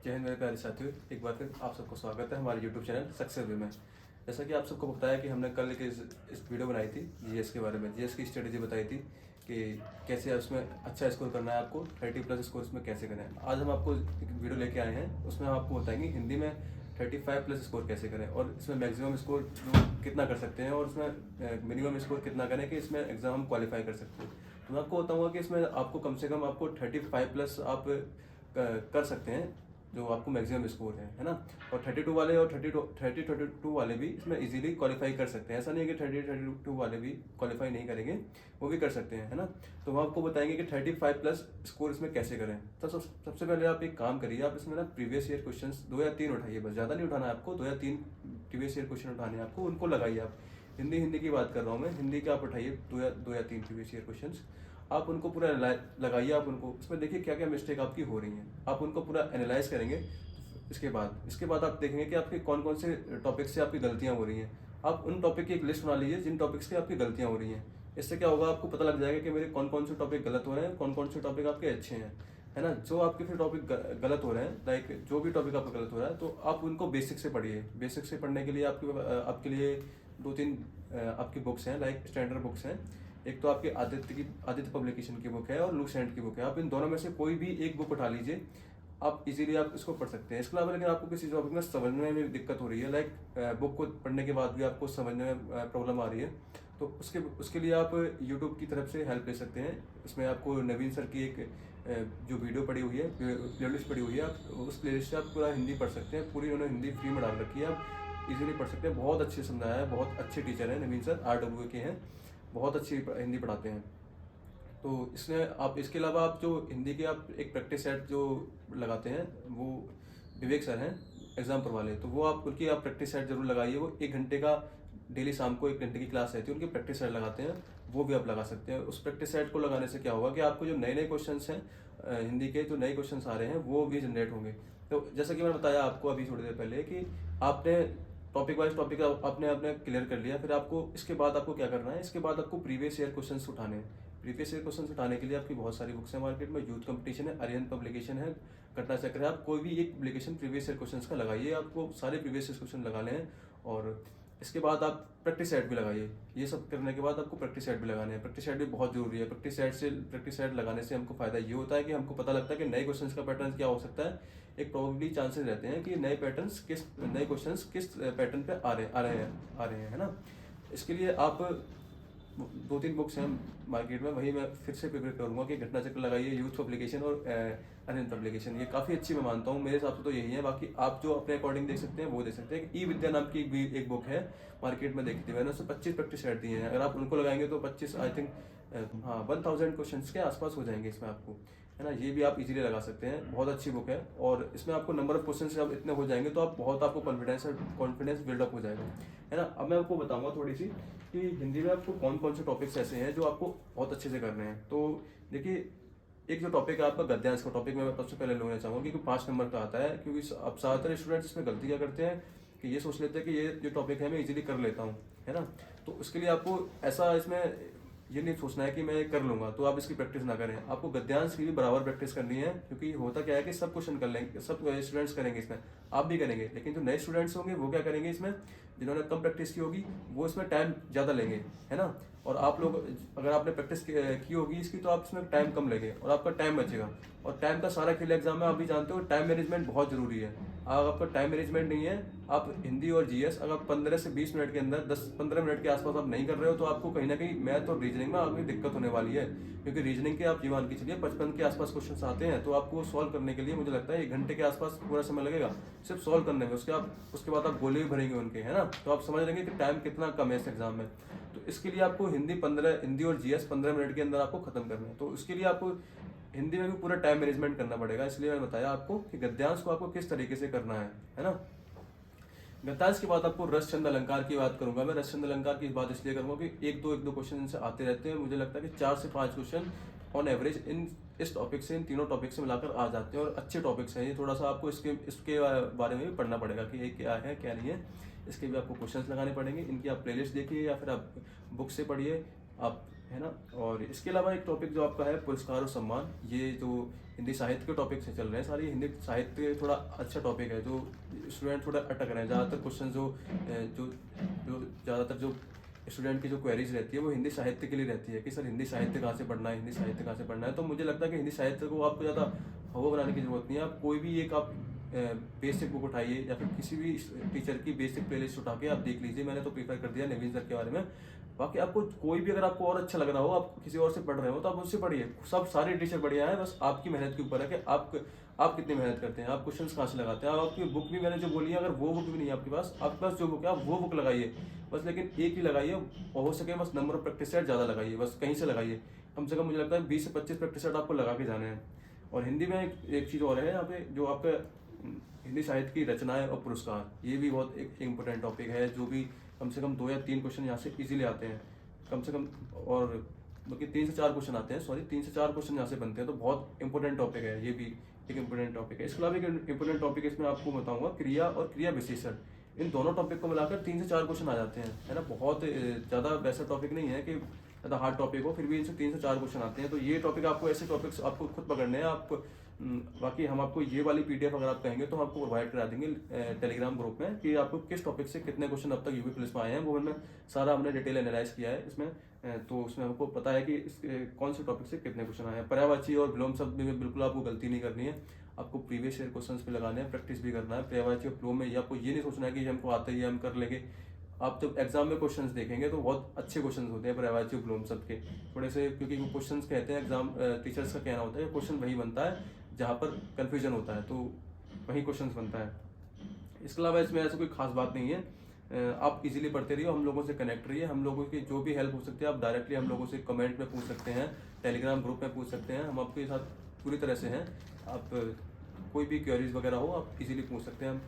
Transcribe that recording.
जय हिंद मेरे प्यारे साथियों, एक बार फिर आप सबको स्वागत है हमारे YouTube चैनल सक्सेस वे में। जैसा कि आप सबको बताया कि हमने कल के इस वीडियो बनाई थी जीएस के बारे में, जीएस की स्ट्रेटेजी बताई थी कि कैसे उसमें अच्छा स्कोर करना है, आपको 30+ स्कोर उसमें कैसे करना है। आज हम आपको एक वीडियो लेके आए हैं, उसमें हम आपको बताएंगे हिंदी में 35+ स्कोर कैसे करें और इसमें मैक्सिमम स्कोर कितना कर सकते हैं और इसमें मिनिमम स्कोर कितना करें कि इसमें एग्ज़ाम हम क्वालिफाई कर सकते हैं। तो मैं आपको बताऊँगा कि इसमें आपको कम से कम आपको 35+ आप कर सकते हैं जो आपको मैक्सिमम स्कोर है ना। और 32 वाले और 32 वाले भी इसमें इजीली क्वालिफाई कर सकते हैं। ऐसा नहीं है कि 32 वाले भी क्वालिफाई नहीं करेंगे, वो भी कर सकते हैं, है ना। तो हम आपको बताएंगे कि 35+ स्कोर इसमें कैसे करें। तो सबसे पहले आप एक काम करिए, आप इसमें ना प्रीवियस ईयर क्वेश्चन 2 या 3 उठाइए, बस ज़्यादा नहीं उठाना है आपको। 2 या 3 प्रीवियस ईयर क्वेश्चन उठाने हैं आपको, उनको लगाइए आप। हिंदी की बात कर रहा हूँ मैं, हिंदी के आप उठाइए 2 या 3 प्रीवियस ईयर क्वेश्चन। आप उनको पूरा लगाइए, आप उनको उसमें देखिए क्या क्या मिस्टेक आपकी हो रही हैं, आप उनको पूरा एनालाइज करेंगे। इसके बाद आप देखेंगे कि आपके कौन कौन से टॉपिक से आपकी गलतियां हो रही हैं। आप उन टॉपिक की एक लिस्ट बना लीजिए जिन टॉपिक्स से आपकी गलतियां हो रही हैं। इससे क्या होगा, आपको पता लग जाएगा कि मेरे कौन कौन से टॉपिक गलत हो रहे हैं, कौन कौन से टॉपिक आपके अच्छे हैं, है ना। जो आपके फिर टॉपिक गलत हो रहे हैं, लाइक जो भी टॉपिक आपका गलत हो रहा है, तो आप उनको बेसिक से पढ़िए। बेसिक से पढ़ने के लिए आपके लिए 2-3 आपकी बुक्स हैं, लाइक स्टैंडर्ड बुक्स हैं। एक तो आपकी आदित्य पब्लिकेशन की बुक है और लुक सेंट की बुक है। आप इन दोनों में से कोई भी एक बुक उठा लीजिए, आप इजीली आप इसको पढ़ सकते हैं। इसके अलावा लेकिन आपको किसी टॉपिक में समझने में दिक्कत हो रही है, लाइक बुक को पढ़ने के बाद भी आपको समझने में प्रॉब्लम आ रही है, तो उसके लिए आप यूट्यूब की तरफ से हेल्प ले सकते हैं। इसमें आपको नवीन सर की एक जो वीडियो पड़ी हुई है, प्लेलिस्ट पड़ी हुई है, आप उस प्लेलिस्ट से आप पूरा हिंदी पढ़ सकते हैं। पूरी उन्होंने हिंदी फ्री में डाल रखी है, आप इजीली पढ़ सकते हैं। बहुत अच्छे समझाया है, बहुत अच्छे टीचर हैं नवीन सर, RW के हैं, बहुत अच्छी हिंदी पढ़ाते हैं। तो इसमें आप इसके अलावा आप जो हिंदी के आप एक प्रैक्टिस सेट जो लगाते हैं, वो विवेक सर हैं एग्जाम्पल वाले, तो वो आप उनकी आप प्रैक्टिस सेट जरूर लगाइए। वो 1 घंटे का डेली शाम को 1 घंटे की क्लास रहती है, उनकी प्रैक्टिस सेट लगाते हैं, वो भी आप लगा सकते हैं। उस प्रैक्टिस सेट को लगाने से क्या होगा कि आपको जो नए नए क्वेश्चन हैं हिंदी के जो नए क्वेश्चन आ रहे हैं वो भी जनरेट होंगे। तो जैसा कि मैंने बताया आपको अभी थोड़ी देर पहले कि आपने टॉपिक वाइज टॉपिक आपने आपने क्लियर कर लिया, फिर आपको इसके बाद आपको क्या करना है, इसके बाद आपको प्रीवियस ईयर क्वेश्चंस उठाने हैं। प्रीवियस ईयर क्वेश्चंस उठाने के लिए आपकी बहुत सारी बुक्स हैं मार्केट में, यूथ कंपटीशन है, आर्यन पब्लिकेशन है, घटना चक्र है। आप कोई भी एक पब्लिकेशन प्रीवियस ईयर क्वेश्चंस का लगाइए, आपको सारे प्रीवियस ईयर क्वेश्चन लगाने हैं। और इसके बाद आप प्रैक्टिस सेट भी लगाइए। ये सब करने के बाद आपको प्रैक्टिस सेट भी लगाने हैं। प्रैक्टिस सेट भी बहुत जरूरी है। प्रैक्टिस सेट लगाने से हमको फायदा ये होता है कि हमको पता लगता है कि नए क्वेश्चंस का पैटर्न क्या हो सकता है। एक प्रोबेबली चांसेस रहते हैं कि नए क्वेश्चंस किस पैटर्न पे आ रहे हैं, है ना। इसके लिए आप 2-3 बुक्स हैं मार्केट में, वही मैं फिर से प्रिपेयर करूंगा कि घटना चक्र लगाइए, यूथ पब्लिकेशन और अनिल पब्लिकेशन, ये काफ़ी अच्छी मैं मानता हूँ। मेरे हिसाब से तो यही है, बाकी आप जो अपने अकॉर्डिंग देख सकते हैं वो देख सकते हैं। ई विद्या नाम की भी एक बुक है मार्केट में, देखी थी मैंने, उससे 25 प्रैक्टिस सेट दिए हैं। अगर आप उनको लगाएंगे तो 25 आई थिंक 1000 क्वेश्चन के आसपास हो जाएंगे इसमें आपको, है ना। ये भी आप इजीली लगा सकते हैं, बहुत अच्छी बुक है। और इसमें आपको नंबर ऑफ क्वेश्चन जब इतने हो जाएंगे तो आपको कॉन्फिडेंस बिल्डअप हो जाएगा, है ना। अब मैं आपको बताऊंगा थोड़ी सी कि हिंदी में आपको कौन कौन से टॉपिक्स ऐसे हैं जो आपको बहुत अच्छे से करने हैं। तो देखिए, एक जो टॉपिक है आपका गद्यांश का टॉपिक, मैं सबसे पहले लेना चाहूँगा क्योंकि 5 नंबर का आता है। क्योंकि अब ज़्यादातर स्टूडेंट्स इसमें गलती क्या करते हैं कि ये सोच लेते हैं कि ये जो टॉपिक है मैं इजीली कर लेता हूँ, है ना। तो उसके लिए आपको ऐसा इसमें ये नहीं सोचना है कि मैं कर लूंगा, तो आप इसकी प्रैक्टिस ना करें। आपको गद्यांश की भी बराबर प्रैक्टिस करनी है, क्योंकि होता क्या है कि सब क्वेश्चन कर लेंगे, सब स्टूडेंट्स करेंगे इसमें, आप भी करेंगे। लेकिन जो नए स्टूडेंट्स होंगे वो क्या करेंगे, इसमें जिन्होंने कम प्रैक्टिस की होगी वो इसमें टाइम ज़्यादा लेंगे, है ना। और आप लोग अगर आपने प्रैक्टिस की होगी इसकी, तो आप इसमें टाइम कम लेंगे और आपका टाइम बचेगा। और टाइम का सारा खेल एग्जाम में आप भी जानते हो, टाइम मैनेजमेंट बहुत जरूरी है। अगर आपका टाइम मैनेजमेंट नहीं है, आप हिंदी और जीएस अगर 15 से 20 मिनट के अंदर, 10-15 मिनट के आसपास आप नहीं कर रहे हो, तो आपको कहीं ना कहीं मैथ और रीजनिंग में आपकी दिक्कत होने वाली है। क्योंकि रीजनिंग के आप ये मान के चलिए 55 के आसपास क्वेश्चन आते हैं, तो आपको सॉल्व करने के लिए मुझे लगता है 1 घंटे के आसपास पूरा समय लगेगा सिर्फ सॉल्व करने में। उसके बाद आप गोले भी भरेंगे उनके, है ना। तो आप समझ लेंगे कि टाइम कितना कम है इस एग्जाम में। तो इसके लिए आपको हिंदी और जीएस 15 मिनट के अंदर आपको खत्म करना है। तो इसके लिए आपको हिंदी में भी पूरा टाइम मैनेजमेंट करना पड़ेगा। इसलिए मैंने बताया आपको कि गद्यांश को आपको किस तरीके से करना है ना। गद्यांश के बाद आपको रस छंद अलंकार की बात करूंगा मैं। रस छंद अलंकार की बात इसलिए करूंगा कि एक दो क्वेश्चन इनसे आते रहते हैं। मुझे लगता है कि 4 से 5 क्वेश्चन ऑन एवरेज इस टॉपिक से, इन तीनों टॉपिक से मिलाकर आ जाते हैं और अच्छे टॉपिक्स हैं ये। थोड़ा सा आपको इसके बारे में भी पढ़ना पड़ेगा कि ये क्या है क्या नहीं है। इसके भी आपको क्वेश्चंस लगाने पड़ेंगे। इनकी आप प्लेलिस्ट देखिए या फिर आप बुक से पढ़िए। आप है ना। और इसके अलावा एक टॉपिक जो आपका है पुरस्कार और सम्मान, ये जो हिंदी साहित्य के टॉपिक से चल रहे हैं सारे, हिंदी साहित्य थोड़ा अच्छा टॉपिक है, जो स्टूडेंट थोड़ा अटक रहे हैं। ज़्यादातर क्वेश्चन जो जो ज़्यादातर जो स्टूडेंट की जो क्वेरीज रहती है वो हिंदी साहित्य के लिए रहती है कि सर हिंदी साहित्य कहाँ से पढ़ना है, हिंदी साहित्य कहाँ से पढ़ना है। तो मुझे लगता है कि हिंदी साहित्य को आपको ज़्यादा हवा बनाने की जरूरत नहीं है। आप कोई भी एक आप बेसिक बुक उठाइए या फिर किसी भी टीचर की बेसिक प्लेलिस्ट उठा के आप देख लीजिए। मैंने तो प्रीफर कर दिया नवीन सर के बारे में। बाकी आपको कोई भी अगर आपको और अच्छा लग रहा हो, आप किसी और से पढ़ रहे हो तो आप उससे पढ़िए। सब सारे टीचर बढ़िया है, बस आपकी मेहनत के ऊपर है कि आप कितनी मेहनत करते हैं, आप क्वेश्चंस कहाँ से लगाते हैं। आपकी बुक भी मैंने जो बोली है, अगर वो बुक भी नहीं है आपके पास जो बुक है आप वो बुक लगाइए बस, लेकिन एक ही लगाइए। और हो सके बस नंबर ऑफ प्रैक्टिस सेट ज़्यादा लगाइए, बस कहीं से लगाइए। कम से कम मुझे लगता है 20 से 25 प्रैक्टिस सेट आपको लगा के जाने हैं। और हिंदी में एक चीज़ और है यहाँ पे, जो आपका हिंदी साहित्य की रचनाएं और पुरस्कार, ये भी बहुत एक इम्पोर्टेंट टॉपिक है, जो भी कम से कम 2 या 3 क्वेश्चन यहाँ से इजीली आते हैं कम से कम। और बल्कि 3 से 4 क्वेश्चन आते हैं, सॉरी 3 से 4 क्वेश्चन यहाँ से बनते हैं। तो बहुत इंपॉर्टेंट टॉपिक है, ये भी एक इंपॉर्टेंट टॉपिक है। इसके अलावा एक इंपॉर्टेंट टॉपिक इसमें आपको बताऊंगा, क्रिया और क्रिया विशेषण। इन दोनों टॉपिक को मिलाकर 3 से 4 क्वेश्चन आ जाते हैं, है ना। बहुत ज़्यादा वैसा टॉपिक नहीं है कि ज़्यादा हार्ड टॉपिक हो, फिर भी इनसे 3 से 4 क्वेश्चन आते हैं। तो ये टॉपिक आपको, ऐसे टॉपिक्स आपको खुद पकड़ने हैं। बाकी हम आपको ये वाली पीडीएफ अगर आप कहेंगे तो हम आपको प्रोवाइड करा देंगे टेलीग्राम ग्रुप में, कि आपको किस टॉपिक से कितने क्वेश्चन अब तक यूपी पुलिस में आए हैं। वो हमने सारा हमने डिटेल एनालाइज किया है इसमें। तो उसमें हमको पता है कि कौन से टॉपिक से कितने क्वेश्चन आए हैं। पर्यायवाची और विलोम शब्द में बिल्कुल आपको गलती नहीं करनी है, आपको प्रीवियस ईयर क्वेश्चन भी लगाने हैं, प्रैक्टिस भी करना है। पर्यायवाची और विलोम में ये आपको ये नहीं सोचना है कि हमको आता ही है हम कर लेंगे। आप जब एग्जाम में क्वेश्चंस देखेंगे तो बहुत अच्छे क्वेश्चंस होते हैं पर्यायवाची और विलोम शब्द के थोड़े से, क्योंकि वो क्वेश्चंस कहते हैं, एग्जाम टीचर्स का कहना होता है क्वेश्चन वही बनता है जहाँ पर कन्फ्यूजन होता है, तो वही क्वेश्चंस बनता है। इसके अलावा इसमें ऐसा कोई खास बात नहीं है। आप इजीली पढ़ते रहिए, हम लोगों से कनेक्ट रहिए। हम लोगों की जो भी हेल्प हो सकती है आप डायरेक्टली हम लोगों से कमेंट में पूछ सकते हैं, टेलीग्राम ग्रुप में पूछ सकते हैं। हम आपके साथ पूरी तरह से हैं। आप कोई भी क्वेरीज वगैरह हो आप इजीली पूछ सकते हैं, हम